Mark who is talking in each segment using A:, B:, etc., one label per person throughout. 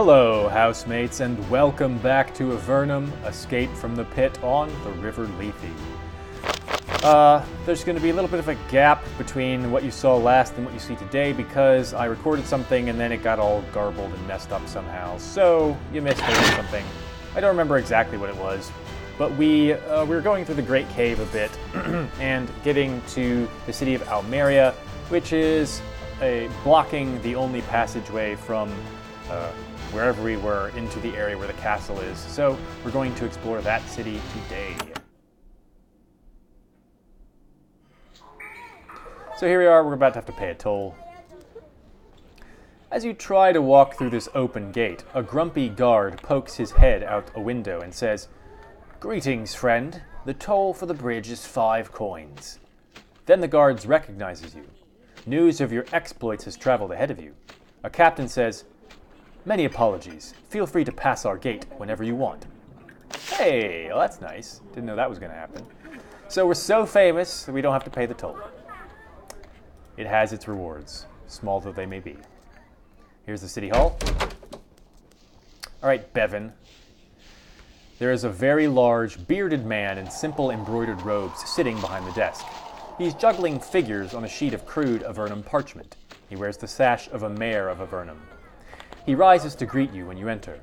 A: Hello, housemates, and welcome back to Avernum, Escape from the Pit on the River Lethe. There's going to be a little bit of a gap between what you saw last and what you see today because I recorded something and then it got all garbled and messed up somehow, so you missed something. I don't remember exactly what it was, but we were going through the Great Cave a bit and getting to the city of Almeria, which is blocking the only passageway from wherever we were into the area where the castle is. So we're going to explore that city today. So here we are, we're about to have to pay a toll. As you try to walk through this open gate, a grumpy guard pokes his head out a window and says, "Greetings, friend. The toll for the bridge is 5 coins. Then the guard recognizes you. News of your exploits has traveled ahead of you. A captain says, "Many apologies. Feel free to pass our gate whenever you want." Hey, well, that's nice. Didn't know that was going to happen. So we're so famous that we don't have to pay the toll. It has its rewards, small though they may be. Here's the city hall. All right, Bevan. There is a very large, bearded man in simple embroidered robes sitting behind the desk. He's juggling figures on a sheet of crude Avernum parchment. He wears the sash of a mayor of Avernum. He rises to greet you when you enter.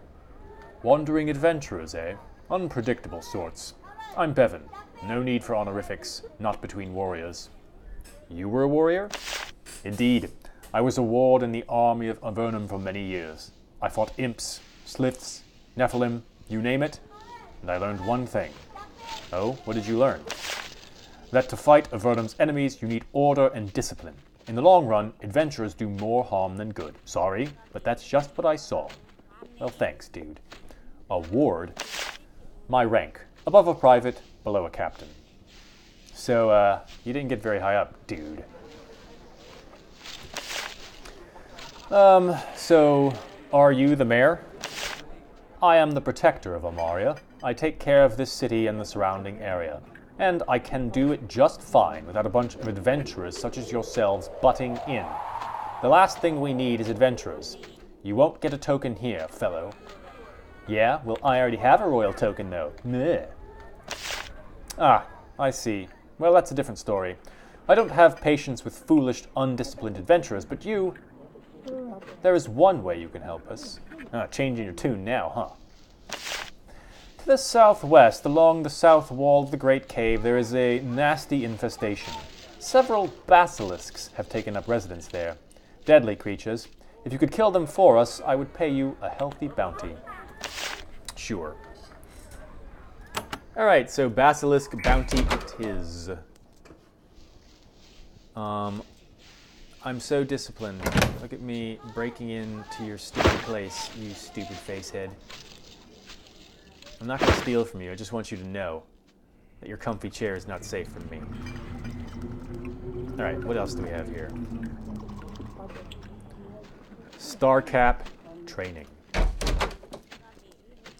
A: "Wandering adventurers, eh? Unpredictable sorts. I'm Bevan. No need for honorifics, not between warriors." "You were a warrior?" "Indeed. I was a ward in the army of Avernum for many years. I fought imps, sliths, Nephilim, you name it, and I learned one thing." "Oh, what did you learn?" "That to fight Avernum's enemies, you need order and discipline. In the long run, adventurers do more harm than good. Sorry, but that's just what I saw." "Well, thanks, dude." "A ward?" "My rank. Above a private, below a captain." "So, you didn't get very high up, dude." So, are you the mayor?" "I am the protector of Almeria. I take care of this city and the surrounding area. And I can do it just fine without a bunch of adventurers such as yourselves butting in. The last thing we need is adventurers. You won't get a token here, fellow." "Yeah? Well, I already have a royal token, though." Meh. "Ah, I see. Well, that's a different story. I don't have patience with foolish, undisciplined adventurers, but you... There is one way you can help us." Changing your tune now, huh? "To the southwest, along the south wall of the Great Cave, there is a nasty infestation. Several basilisks have taken up residence there. Deadly creatures. If you could kill them for us, I would pay you a healthy bounty." "Sure." Alright, so basilisk bounty it is. I'm so disciplined. Look at me breaking into your stupid place, you stupid facehead. I'm not going to steal from you, I just want you to know that your comfy chair is not safe from me. Alright, what else do we have here? Starcap training.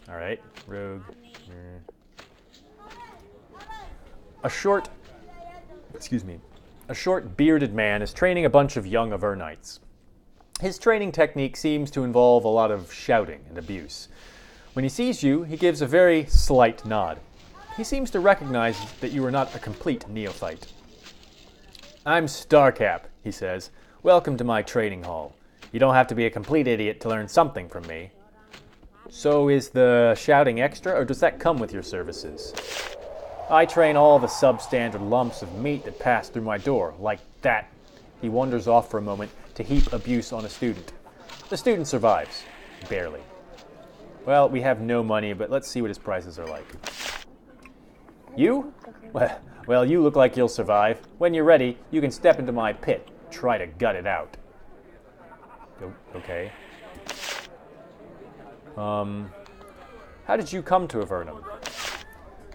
A: Alright, rogue. A short bearded man is training a bunch of young Avernites. His training technique seems to involve a lot of shouting and abuse. When he sees you, he gives a very slight nod. He seems to recognize that you are not a complete neophyte. "I'm Starcap," he says. "Welcome to my training hall. You don't have to be a complete idiot to learn something from me." "So is the shouting extra, or does that come with your services?" "I train all the substandard lumps of meat that pass through my door, like that." He wanders off for a moment to heap abuse on a student. The student survives. Barely. "Well, we have no money, but let's see what his prices are like." "You? Well, you look like you'll survive. When you're ready, you can step into my pit. Try to gut it out." Okay. How did you come to Avernum?"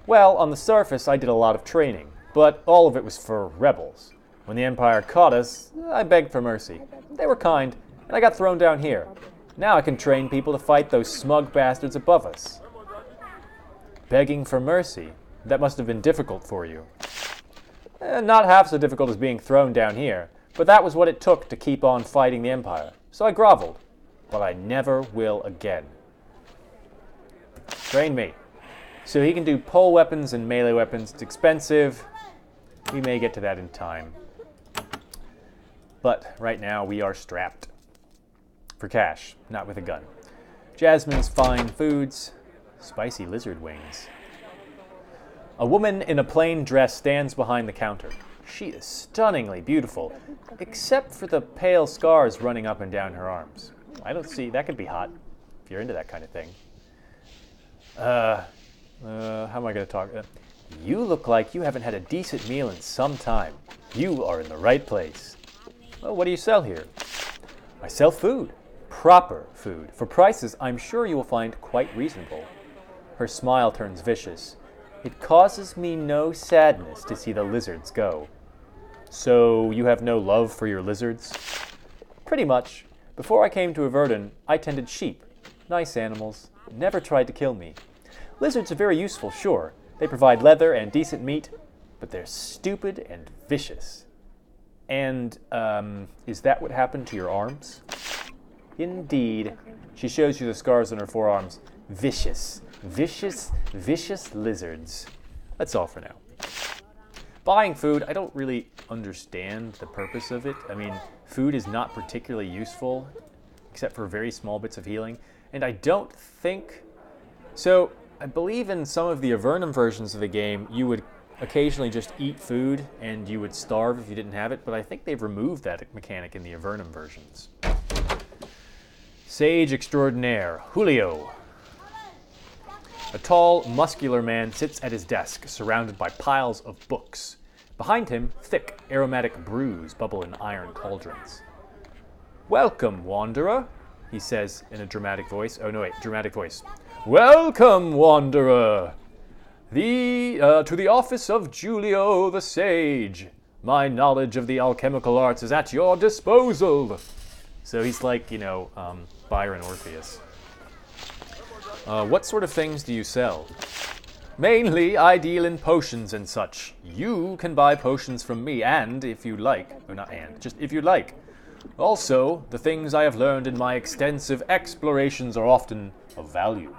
A: "Well, on the surface, I did a lot of training, but all of it was for rebels. When the Empire caught us, I begged for mercy. They were kind, and I got thrown down here. Now I can train people to fight those smug bastards above us." "Begging for mercy? That must have been difficult for you." Not half so difficult as being thrown down here, but that was what it took to keep on fighting the Empire, so I groveled. but I never will again. Train me. So he can do pole weapons and melee weapons. It's expensive. We may get to that in time. But right now we are strapped. For cash, not with a gun. Jasmine's fine foods. Spicy lizard wings. A woman in a plain dress stands behind the counter. She is stunningly beautiful, except for the pale scars running up and down her arms. I don't see... That could be hot, if you're into that kind of thing. How am I going to talk? You look like you haven't had a decent meal in some time. You are in the right place. Well, what do you sell here? I sell food. Proper food. For prices I'm sure you will find quite reasonable. Her smile turns vicious. It causes me no sadness to see the lizards go. So, you have no love for your lizards? Pretty much. Before I came to Avernum, I tended sheep. Nice animals. Never tried to kill me. Lizards are very useful, sure. They provide leather and decent meat, but they're stupid and vicious. And, is that what happened to your arms? Indeed. She shows you the scars on her forearms. Vicious. Vicious, vicious lizards. That's all for now. Buying food, I don't really understand the purpose of it. I mean, food is not particularly useful, except for very small bits of healing. And I don't think... So, I believe in some of the Avernum versions of the game, you would occasionally just eat food and you would starve if you didn't have it, but I think they've removed that mechanic in the Avernum versions. Sage extraordinaire, Julio. A tall, muscular man sits at his desk, surrounded by piles of books. Behind him, thick, aromatic brews bubble in iron cauldrons. Welcome, wanderer, he says in a dramatic voice. Oh, no, wait, dramatic voice. Welcome, wanderer, to the office of Julio the Sage. My knowledge of the alchemical arts is at your disposal. So he's like, Byron Orpheus. What sort of things do you sell? Mainly, I deal in potions and such. You can buy potions from me, and if you like, or not and, just if you like. Also, the things I have learned in my extensive explorations are often of value.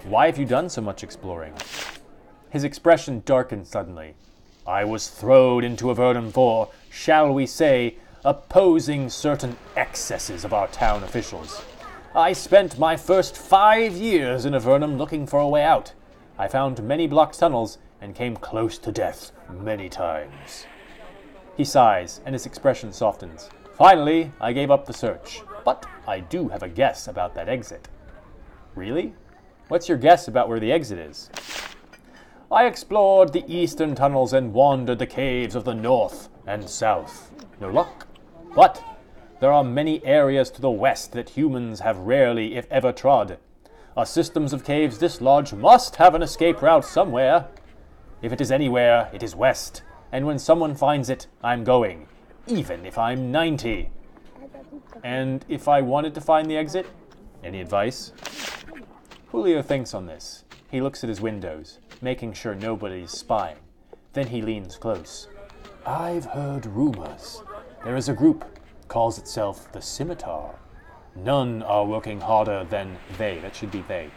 A: Why have you done so much exploring? His expression darkened suddenly. I was thrown into Avernum for, shall we say, opposing certain excesses of our town officials. I spent my first 5 years in Avernum looking for a way out. I found many blocked tunnels and came close to death many times. He sighs, and his expression softens. Finally, I gave up the search, but I do have a guess about that exit. Really? What's your guess about where the exit is? I explored the eastern tunnels and wandered the caves of the north and south. No luck. But there are many areas to the west that humans have rarely, if ever, trod. Our systems of caves this large must have an escape route somewhere. If it is anywhere, it is west. And when someone finds it, I'm going. Even if I'm 90. And if I wanted to find the exit? Any advice? Julio thinks on this. He looks at his windows, making sure nobody's spying. Then he leans close. I've heard rumors. There is a group, calls itself the Scimitar. None are working harder than they, that should be they,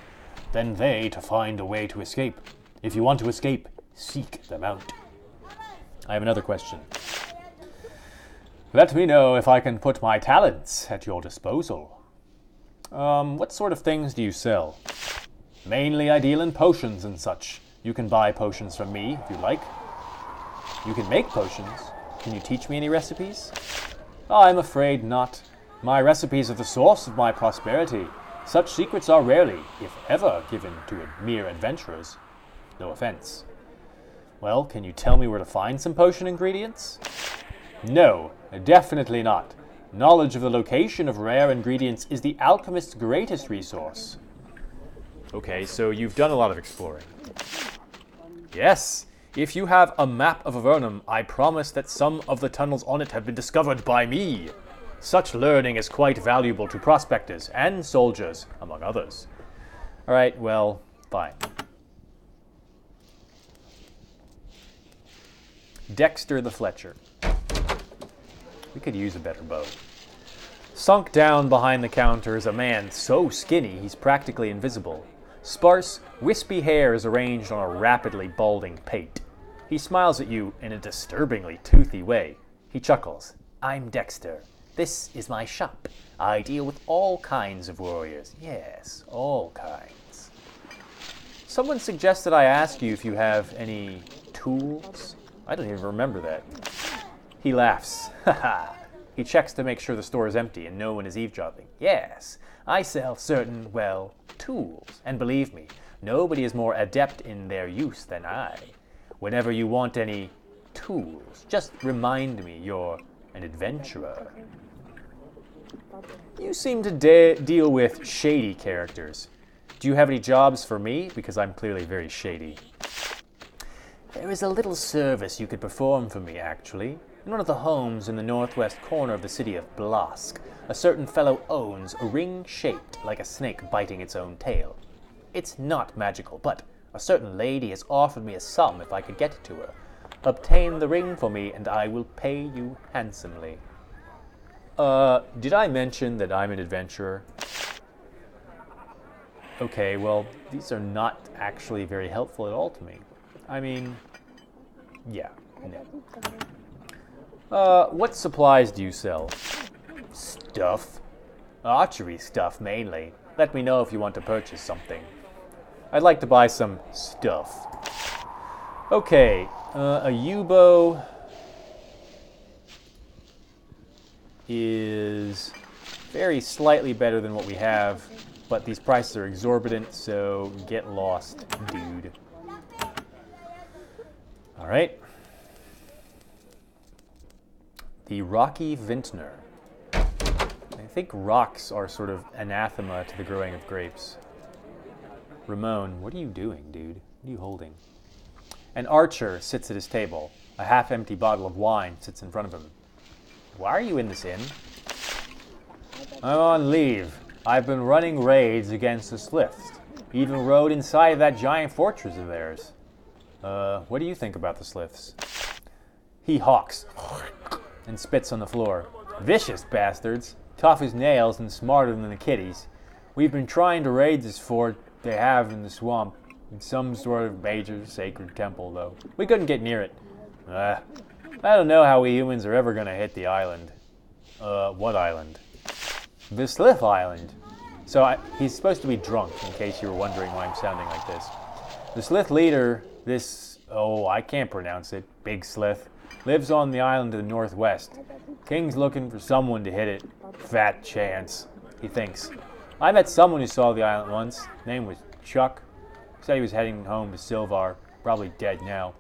A: than they to find a way to escape. If you want to escape, seek them out. I have another question. Let me know if I can put my talents at your disposal. What sort of things do you sell? Mainly I deal in potions and such. You can buy potions from me if you like. You can make potions. Can you teach me any recipes? I'm afraid not. My recipes are the source of my prosperity. Such secrets are rarely, if ever, given to mere adventurers. No offense. Well, can you tell me where to find some potion ingredients? No, definitely not. Knowledge of the location of rare ingredients is the alchemist's greatest resource. Okay, so you've done a lot of exploring. Yes. If you have a map of Avernum, I promise that some of the tunnels on it have been discovered by me. Such learning is quite valuable to prospectors and soldiers, among others. Alright, well, fine. Dexter the Fletcher. We could use a better bow. Sunk down behind the counter is a man so skinny he's practically invisible. Sparse, wispy hair is arranged on a rapidly balding pate. He smiles at you in a disturbingly toothy way. He chuckles. I'm Dexter. This is my shop. I deal with all kinds of warriors. Yes, all kinds. Someone suggested I ask you if you have any tools. I don't even remember that. He laughs. Haha. He checks to make sure the store is empty and no one is eavesdropping. Yes, I sell certain, well, tools. And believe me, nobody is more adept in their use than I. Whenever you want any tools, just remind me you're an adventurer. You seem to deal with shady characters. Do you have any jobs for me? Because I'm clearly very shady. There is a little service you could perform for me, actually. In one of the homes in the northwest corner of the city of Blask, a certain fellow owns a ring shaped like a snake biting its own tail. It's not magical, but a certain lady has offered me a sum if I could get it to her. Obtain the ring for me, and I will pay you handsomely. Did I mention that I'm an adventurer? Okay, well, these are not actually very helpful at all to me. I mean, yeah, no. What supplies do you sell? Stuff. Archery stuff, mainly. Let me know if you want to purchase something. I'd like to buy some stuff. Okay, a U-bow is very slightly better than what we have, but these prices are exorbitant, so get lost, dude. Alright. The Rocky Vintner. I think rocks are sort of anathema to the growing of grapes. Ramon, what are you doing, dude? What are you holding? An archer sits at his table. A half-empty bottle of wine sits in front of him. Why are you in this inn? I'm on leave. I've been running raids against the Sliths. Even rode inside of that giant fortress of theirs. What do you think about the Sliths? He hawks and spits on the floor. Vicious bastards. Tough as nails and smarter than the kiddies. We've been trying to raid this fort they have in the swamp. In some sort of major sacred temple, though. We couldn't get near it. I don't know how we humans are ever gonna hit the island. What island? The Slith Island. So he's supposed to be drunk, in case you were wondering why I'm sounding like this. The Slith leader, I can't pronounce it, Big Slith, lives on the island to the northwest. King's looking for someone to hit it. Fat chance, he thinks. I met someone who saw the island once. Name was Chuck. Said he was heading home to Silvar. Probably dead now.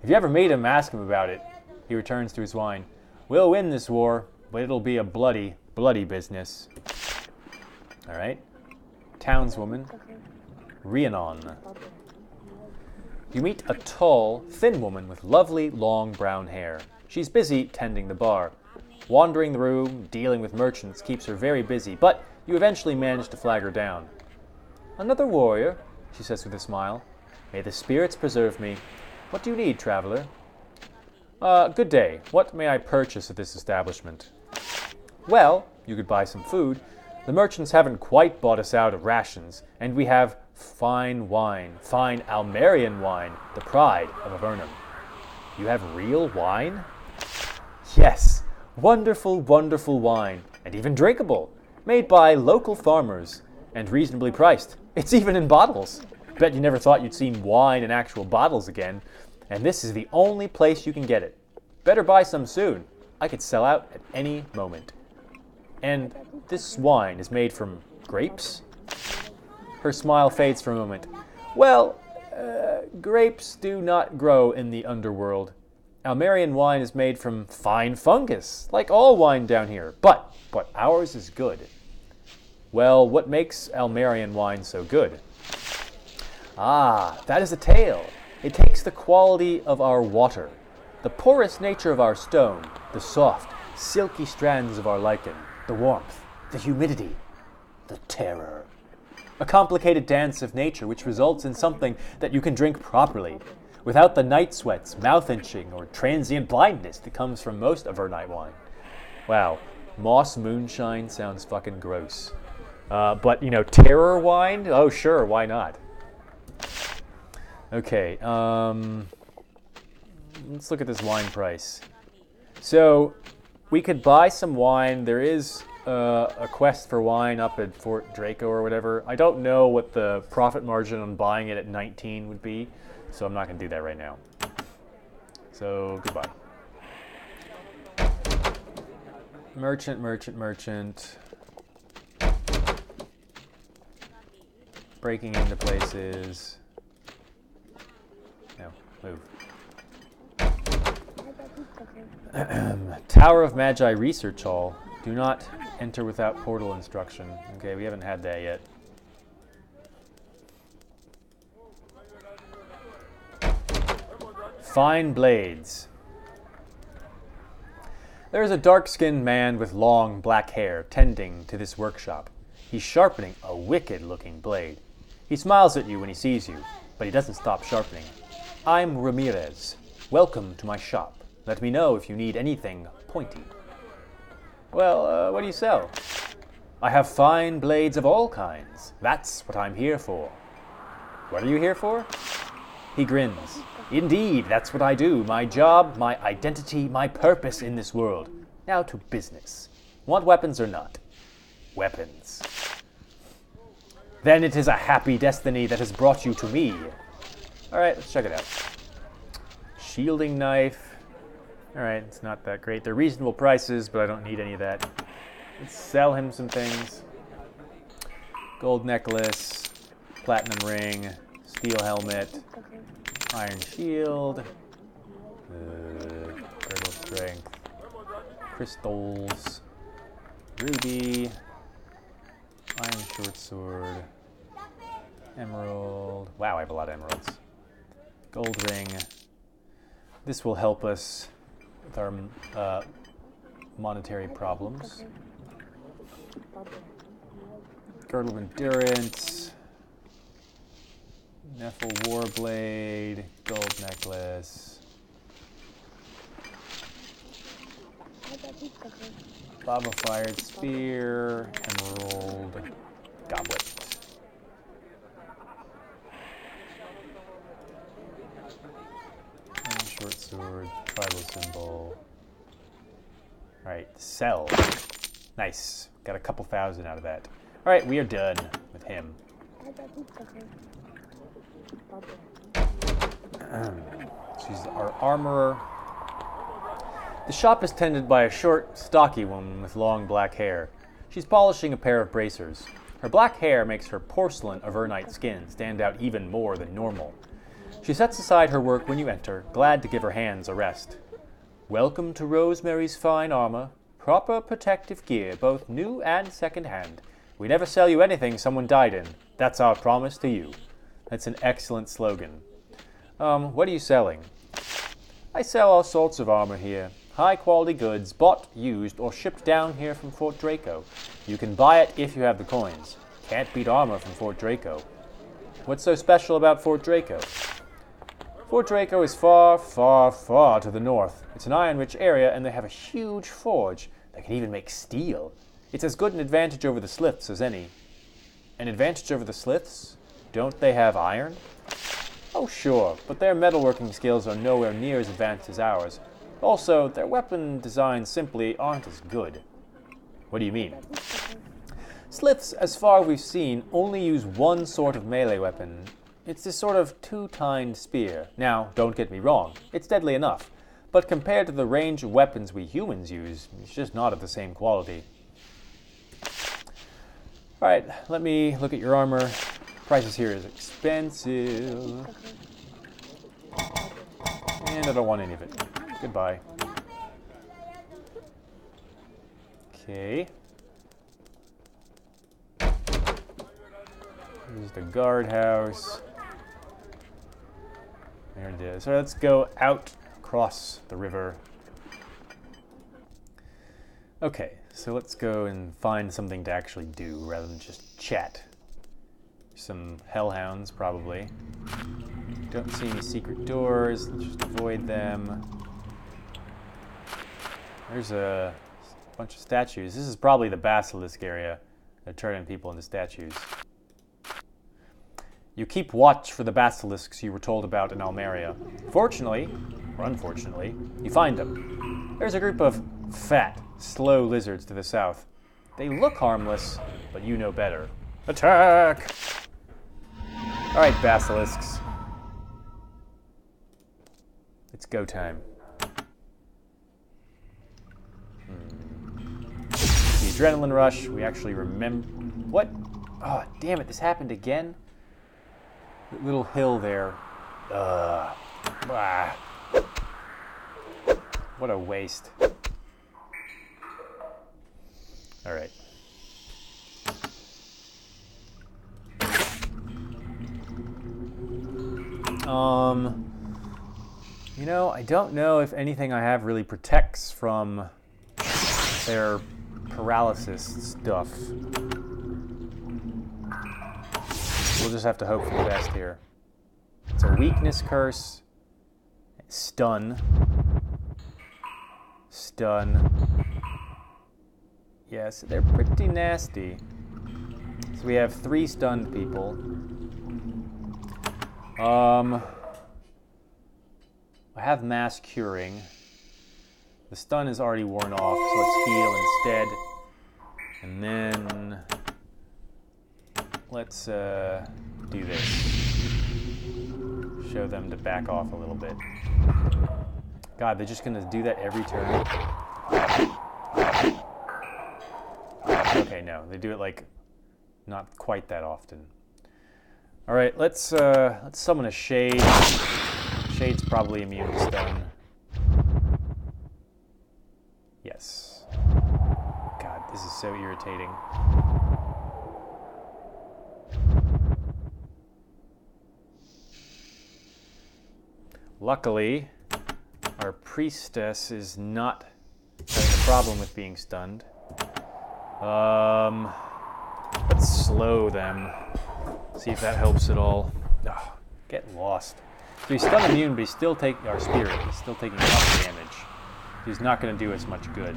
A: If you ever meet him, ask him about it. He returns to his wine. We'll win this war, but it'll be a bloody, bloody business. Alright. Townswoman. Rhiannon. You meet a tall, thin woman with lovely, long brown hair. She's busy tending the bar. Wandering the room, dealing with merchants keeps her very busy, but you eventually manage to flag her down. Another warrior, she says with a smile. May the spirits preserve me. What do you need, traveler? Good day. What may I purchase at this establishment? Well, you could buy some food. The merchants haven't quite bought us out of rations, and we have fine wine, fine Almerian wine, the pride of Avernum. You have real wine? Yes, wonderful, wonderful wine, and even drinkable, made by local farmers, and reasonably priced. It's even in bottles. Bet you never thought you'd see wine in actual bottles again, and this is the only place you can get it. Better buy some soon. I could sell out at any moment. And this wine is made from grapes? Her smile fades for a moment. Well, grapes do not grow in the underworld. Almerian wine is made from fine fungus, like all wine down here, but ours is good. Well, what makes Almerian wine so good? Ah, that is a tale. It takes the quality of our water, the porous nature of our stone, the soft, silky strands of our lichen, the warmth, the humidity, the terror. A complicated dance of nature which results in something that you can drink properly, without the night sweats, mouth itching, or transient blindness that comes from most Avernite wine. Wow, Moss moonshine sounds fucking gross. But, you know, terror wine? Oh, sure, why not? Okay, let's look at this wine price. So, we could buy some wine. There is a quest for wine up at Fort Draco or whatever. I don't know what the profit margin on buying it at 19 would be, so I'm not going to do that right now. So, goodbye. Merchant, merchant, merchant. Breaking into places. No, move. Tower of Magi Research Hall. Do not enter without portal instruction. Okay, we haven't had that yet. Fine blades. There is a dark-skinned man with long black hair tending to this workshop. He's sharpening a wicked-looking blade. He smiles at you when he sees you, but he doesn't stop sharpening. I'm Ramirez. Welcome to my shop. Let me know if you need anything pointy. Well, what do you sell? I have fine blades of all kinds. That's what I'm here for. What are you here for? He grins. Indeed, that's what I do. My job, my identity, my purpose in this world. Now to business. Want weapons or not? Weapons. Then it is a happy destiny that has brought you to me. Alright, let's check it out. Shielding knife. Alright, it's not that great. They're reasonable prices, but I don't need any of that. Let's sell him some things. Gold necklace, platinum ring, steel helmet, iron shield, girdle strength, crystals, ruby, iron short sword, emerald. Wow, I have a lot of emeralds. Gold ring. This will help us with our monetary problems. Girdle of endurance. Nephil warblade. Gold necklace. Lava fired spear. Emerald. Goblet. Short sword, tribal symbol. Alright, sell. Nice. Got a couple thousand out of that. Alright, we are done with him. She's our armorer. The shop is tended by a short, stocky woman with long black hair. She's polishing a pair of bracers. Her black hair makes her porcelain Avernite skin stand out even more than normal. She sets aside her work when you enter, glad to give her hands a rest. Welcome to Rosemary's Fine Armor. Proper protective gear, both new and second-hand. We never sell you anything someone died in. That's our promise to you. That's an excellent slogan. What are you selling? I sell all sorts of armor here. High-quality goods, bought, used, or shipped down here from Fort Draco. You can buy it if you have the coins. Can't beat armor from Fort Draco. What's so special about Fort Draco? Fort Draco is far, far, far to the north. It's an iron-rich area, and they have a huge forge that can even make steel. It's as good an advantage over the Sliths as any. An advantage over the Sliths? Don't they have iron? Oh, sure, but their metalworking skills are nowhere near as advanced as ours. Also, their weapon designs simply aren't as good. What do you mean? Sliths, as far as we've seen, only use one sort of melee weapon. It's this sort of two-tined spear. Now, don't get me wrong, it's deadly enough, but compared to the range of weapons we humans use, it's just not of the same quality. Alright, let me look at your armor. Prices here is expensive. And I don't want any of it. Goodbye. Okay. Here's the guardhouse. There it is. So let's go out across the river. Okay, so let's go and find something to actually do rather than just chat. Some hellhounds, probably. Don't see any secret doors. Let's just avoid them. There's a Bunch of statues. This is probably the basilisk area. They're turning people into statues. You keep watch for the basilisks you were told about in Almeria. Fortunately, or unfortunately, you find them. There's a group of fat, slow lizards to the south. They look harmless, but you know better. Attack! Alright, basilisks. It's go time. The adrenaline rush, we actually remember... What? Oh, damn it, this happened again? That little hill there. What a waste. Alright. You know, I don't know if anything I have really protects from their paralysis stuff. We'll just have to hope for the best here. It's a weakness curse. Stun. Stun. Yes, they're pretty nasty. So we have 3 stunned people. I have mass curing. The stun is already worn off, so let's heal instead. And then let's do this. Show them to back off a little bit. God, they're just gonna do that every turn. Okay, no, they do it like not quite that often. All right, let's summon a shade. Shade's probably immune to stun. Yes. God, this is so irritating. Luckily, our priestess is not having a problem with being stunned. Let's slow them. See if that helps at all. Oh, get lost. So he's stun immune, but he's still taking our spirit. He's still taking a lot of damage. He's not going to do us much good.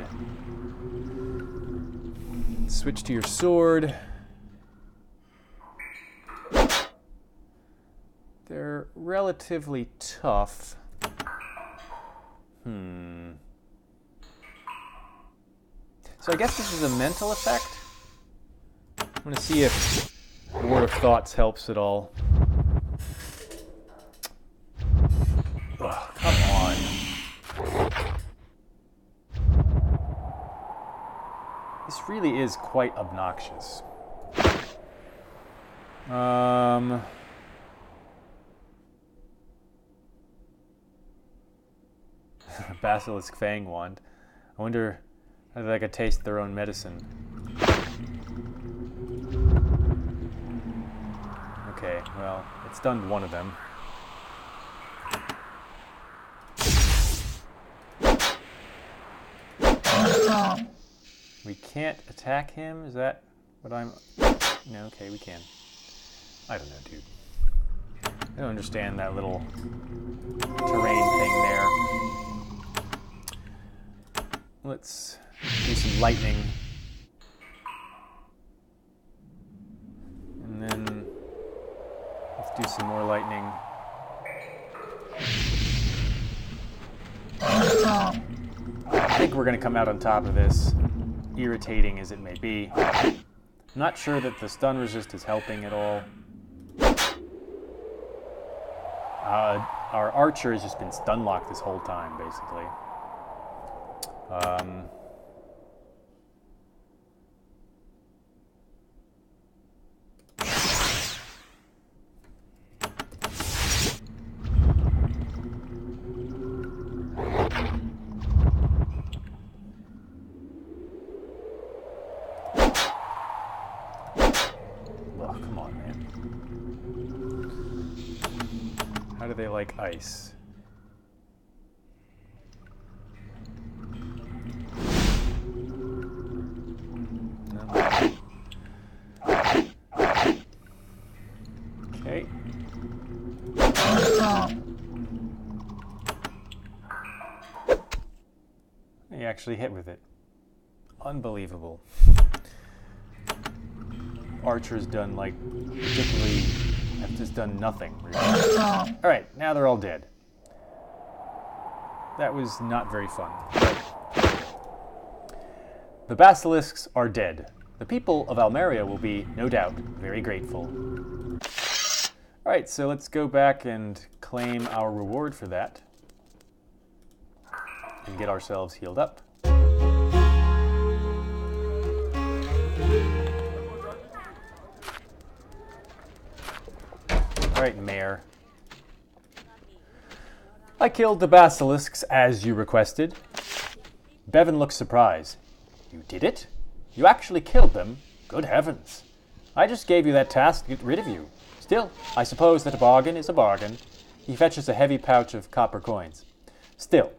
A: Switch to your sword. They're relatively tough. So I guess this is a mental effect. I'm going to see if Word of Thoughts helps at all. Ugh, come on. This really is quite obnoxious. Basilisk Fang Wand. I wonder how they could taste their own medicine. Okay, well, it stunned one of them. We can't attack him? Is that what I'm... No, okay, we can. I don't know, dude. I don't understand that little terrain thing there. Let's do some lightning. And then let's do some more lightning. I think we're going to come out on top of this, irritating as it may be. I'm not sure that the stun resist is helping at all. Our archer has just been stun locked this whole time, basically. Come on, man. How do they like ice? Okay. He actually hit with it. Unbelievable. Archer's done, like, particularly, have just done nothing. Alright, now they're all dead. That was not very fun. The basilisks are dead. The people of Almeria will be, no doubt, very grateful. Alright, so let's go back and claim our reward for that. And get ourselves healed up. Alright, Mayor. I killed the basilisks as you requested. Bevan looks surprised. You did it? You actually killed them? Good heavens. I just gave you that task to get rid of you. Still, I suppose that a bargain is a bargain. He fetches a heavy pouch of copper coins. Still,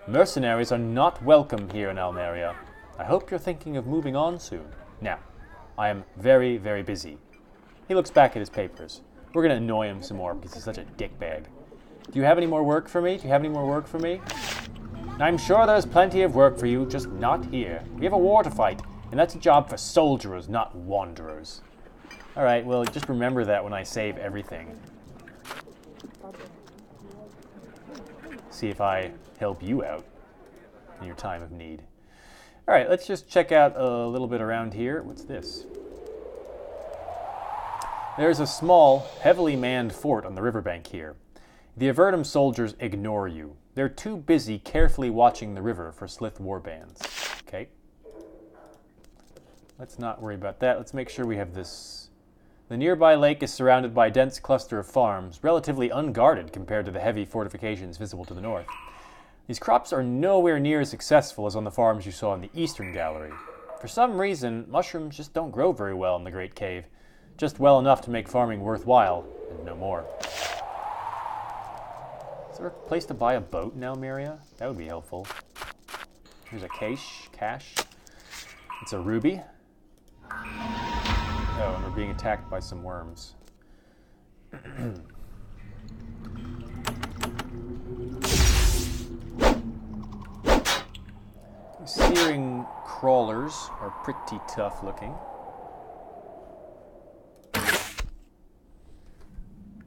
A: mercenaries are not welcome here in Almeria. I hope you're thinking of moving on soon. Now, I am very, very busy. He looks back at his papers. We're going to annoy him some more because he's such a dickbag. Do you have any more work for me? Do you have any more work for me? I'm sure there's plenty of work for you, just not here. We have a war to fight, and that's a job for soldiers, not wanderers. Alright, well, just remember that when I save everything. See if I help you out in your time of need. Alright, let's just check out a little bit around here. What's this? There's a small, heavily manned fort on the riverbank here. The Avernum soldiers ignore you. They're too busy carefully watching the river for Slith warbands. Okay. Let's not worry about that. Let's make sure we have this. The nearby lake is surrounded by a dense cluster of farms, relatively unguarded compared to the heavy fortifications visible to the north. These crops are nowhere near as successful as on the farms you saw in the eastern gallery. For some reason, mushrooms just don't grow very well in the Great Cave. Just well enough to make farming worthwhile, and no more. Is there a place to buy a boat in Almeria? That would be helpful. Here's a cache. It's a ruby. Oh, and we're being attacked by some worms. Searing crawlers are pretty tough looking.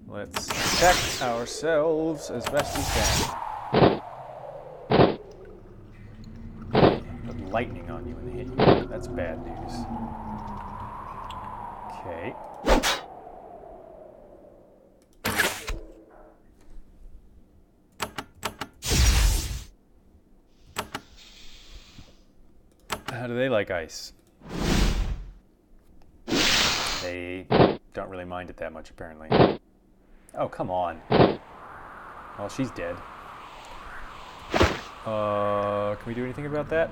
A: Let's protect ourselves as best we can. Put lightning on you when they hit you. That's bad news. Okay. How do they like ice? They don't really mind it that much, apparently. Oh, come on. Well, she's dead. Can we do anything about that?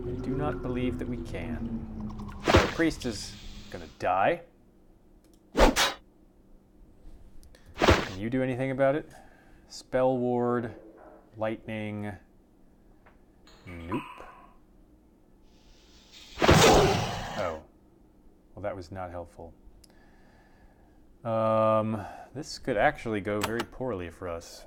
A: I do not believe that we can. So the priest is gonna die. Can you do anything about it? Spell ward, lightning. Nope. Oh. Well, that was not helpful. This could actually go very poorly for us.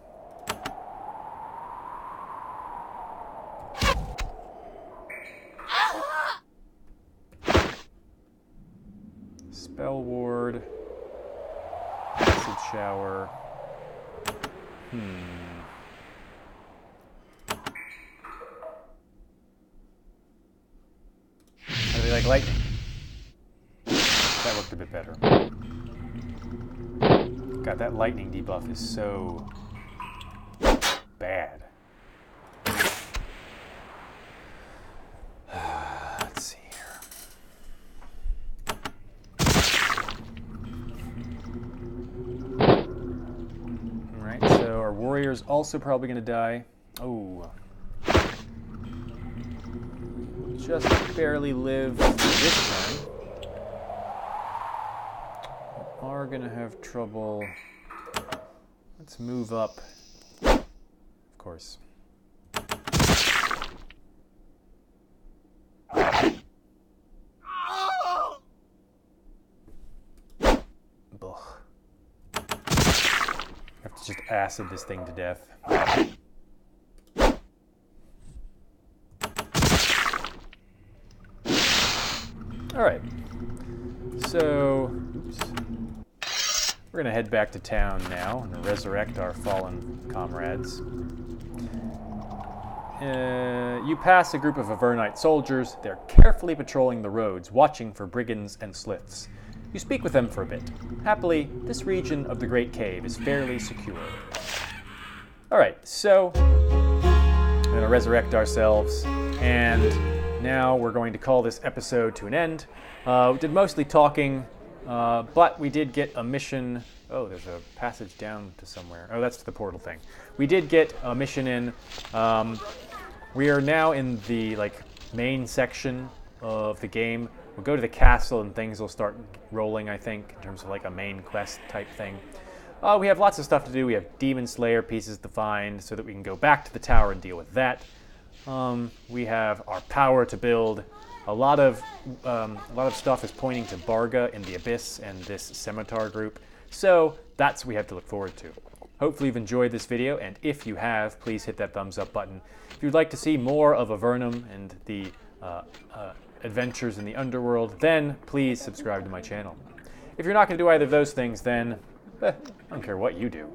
A: Spell ward, acid shower. How do they like lightning? That worked a bit better. God, that lightning debuff is so bad. Let's see here. Alright, so our warrior's also probably going to die. Oh. Just barely live this turn. Are gonna have trouble. Let's move up. Of course. Ugh. Have to just acid this thing to death. So, oops. We're going to head back to town now and resurrect our fallen comrades. You pass a group of Avernite soldiers. They're carefully patrolling the roads, watching for brigands and sliths. You speak with them for a bit. Happily, this region of the Great Cave is fairly secure. Alright, so we're going to resurrect ourselves, and now we're going to call this episode to an end. We did mostly talking, but we did get a mission. Oh, there's a passage down to somewhere. Oh, that's the portal thing. We did get a mission in. We are now in the main section of the game. We'll go to the castle and things will start rolling, I think, in terms of a main quest type thing. We have lots of stuff to do. We have Demon Slayer pieces to find so that we can go back to the tower and deal with that. We have our power to build. A lot of stuff is pointing to Barga in the Abyss and this Scimitar group. So that's what we have to look forward to. Hopefully you've enjoyed this video, and if you have, please hit that thumbs up button. If you'd like to see more of Avernum and the adventures in the underworld, then please subscribe to my channel. If you're not going to do either of those things, then I don't care what you do.